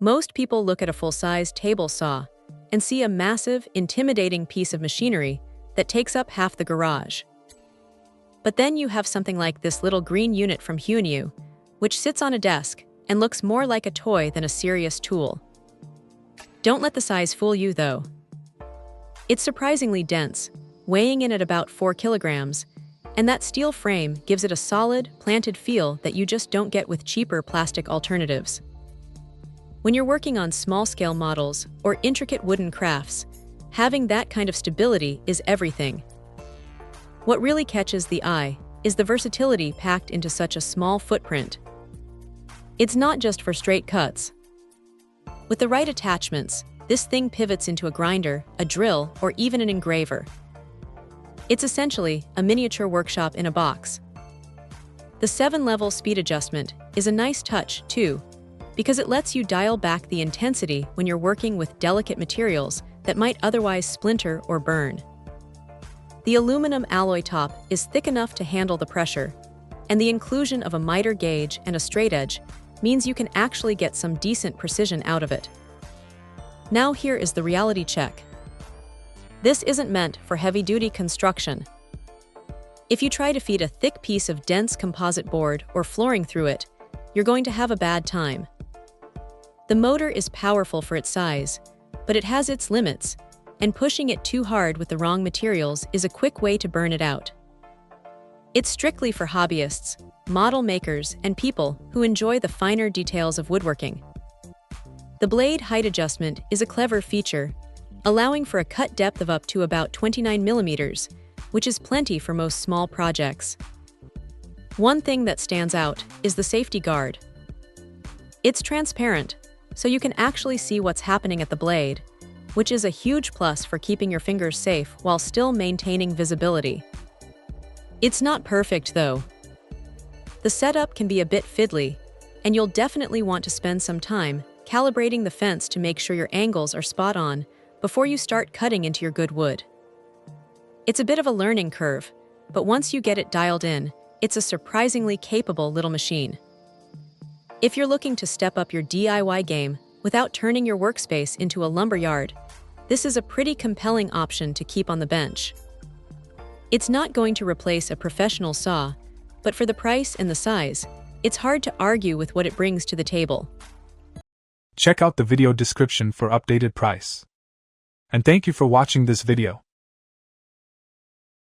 Most people look at a full-size table saw and see a massive, intimidating piece of machinery that takes up half the garage. But then you have something like this little green unit from Huanyu, which sits on a desk and looks more like a toy than a serious tool. Don't let the size fool you, though. It's surprisingly dense, weighing in at about 4 kilograms, and that steel frame gives it a solid, planted feel that you just don't get with cheaper plastic alternatives. When you're working on small-scale models or intricate wooden crafts, having that kind of stability is everything. What really catches the eye is the versatility packed into such a small footprint. It's not just for straight cuts. With the right attachments, this thing pivots into a grinder, a drill, or even an engraver. It's essentially a miniature workshop in a box. The 7-level speed adjustment is a nice touch, too, because it lets you dial back the intensity when you're working with delicate materials that might otherwise splinter or burn. The aluminum alloy top is thick enough to handle the pressure, and the inclusion of a miter gauge and a straight edge means you can actually get some decent precision out of it. Now here is the reality check. This isn't meant for heavy-duty construction. If you try to feed a thick piece of dense composite board or flooring through it, you're going to have a bad time. The motor is powerful for its size, but it has its limits, and pushing it too hard with the wrong materials is a quick way to burn it out. It's strictly for hobbyists, model makers, and people who enjoy the finer details of woodworking. The blade height adjustment is a clever feature, allowing for a cut depth of up to about 29 millimeters, which is plenty for most small projects. One thing that stands out is the safety guard. It's transparent, so you can actually see what's happening at the blade, which is a huge plus for keeping your fingers safe while still maintaining visibility. It's not perfect, though. The setup can be a bit fiddly, and you'll definitely want to spend some time calibrating the fence to make sure your angles are spot on before you start cutting into your good wood. It's a bit of a learning curve, but once you get it dialed in, it's a surprisingly capable little machine. If you're looking to step up your DIY game without turning your workspace into a lumberyard, this is a pretty compelling option to keep on the bench. It's not going to replace a professional saw, but for the price and the size, it's hard to argue with what it brings to the table. Check out the video description for updated price. And thank you for watching this video.